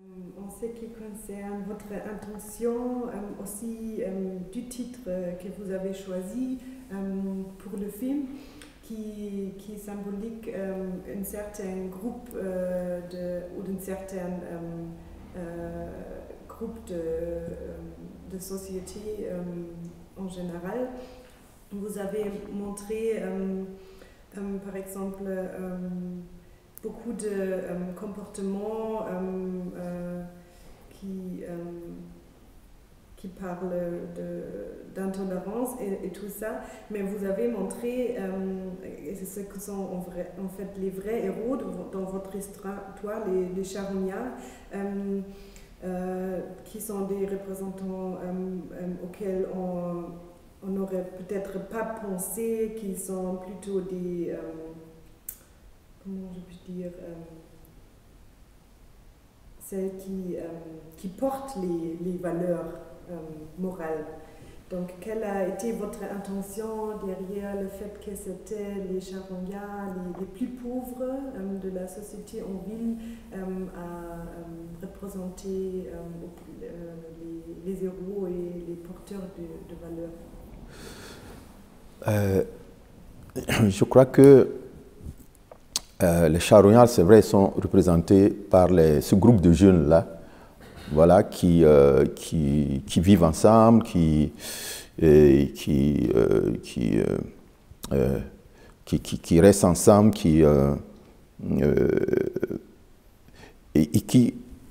En ce qui concerne votre intention, aussi du titre que vous avez choisi pour le film, qui symbolique un certain groupe ou un certain groupe de société en général. Vous avez montré, par exemple, beaucoup de comportements qui parlent d'intolérance et tout ça, mais vous avez montré, et c'est ce que sont en fait les vrais héros dans votre histoire, les charognards, qui sont des représentants auxquels on n'aurait peut-être pas pensé, qui sont plutôt des... comment je peux dire, celles qui portent les valeurs morales. Donc, quelle a été votre intention derrière le fait que c'était les charognards les plus pauvres de la société en ville à représenter les héros et les porteurs de valeurs? Je crois que les charognards, c'est vrai, sont représentés par ce groupe de jeunes-là, voilà, qui vivent ensemble, qui restent ensemble,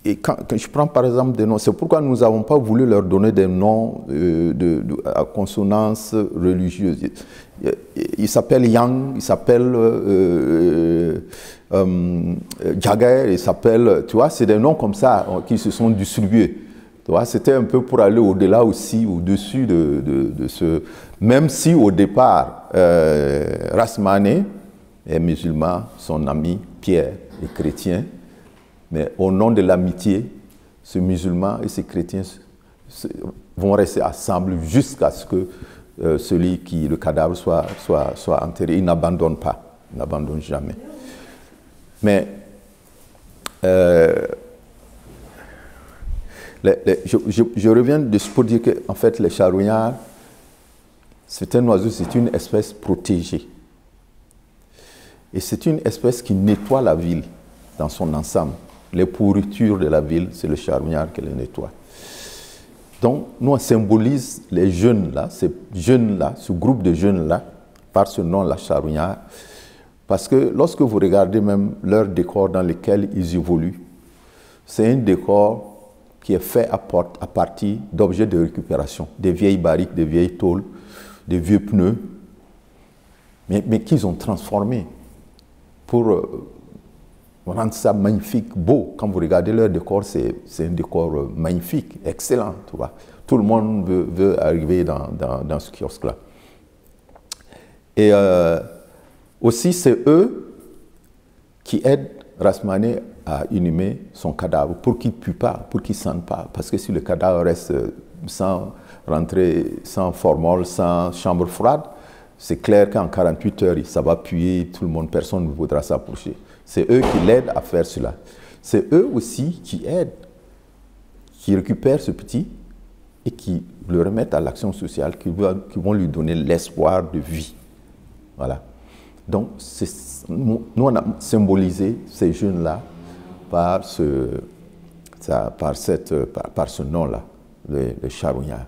et quand je prends par exemple des noms, c'est pourquoi nous n'avons pas voulu leur donner des noms à consonance religieuse. Il s'appelle Yang, il s'appelle Jagger, il s'appelle, tu vois, c'est des noms comme ça qui se sont distribués. Tu vois, c'était un peu pour aller au-delà aussi, au-dessus de ce... Même si au départ, Rasmane est musulman, son ami Pierre est chrétien, mais au nom de l'amitié, ce musulman et ces chrétiens vont rester ensemble jusqu'à ce que le cadavre soit enterré. Ils n'abandonnent pas, ils n'abandonnent jamais. Mais je reviens pour dire que en fait, les charognards, c'est un oiseau, c'est une espèce protégée. Et c'est une espèce qui nettoie la ville dans son ensemble. Les pourritures de la ville, c'est le charognard qui les nettoie. Donc, nous, on symbolise les jeunes-là, ces jeunes-là, ce groupe de jeunes-là, par ce nom-là, charognard, parce que lorsque vous regardez même leur décor dans lequel ils évoluent, c'est un décor qui est fait à partir d'objets de récupération, des vieilles barriques, des vieilles tôles, des vieux pneus, mais qu'ils ont transformés pour rendre ça magnifique, beau. Quand vous regardez leur décor, c'est un décor magnifique, excellent, tu vois. Tout le monde veut arriver dans ce kiosque-là. Et aussi, c'est eux qui aident Rasmane à inhumer son cadavre pour qu'il ne pue pas, pour qu'il ne sente pas. Parce que si le cadavre reste sans rentrer, sans formol, sans chambre froide, c'est clair qu'en 48 heures, ça va puer, tout le monde, personne ne voudra s'approcher. C'est eux qui l'aident à faire cela. C'est eux aussi qui aident, qui récupèrent ce petit et qui le remettent à l'action sociale, qui vont lui donner l'espoir de vie. Voilà. Donc, nous, on a symbolisé ces jeunes-là par ce nom-là, le charognard.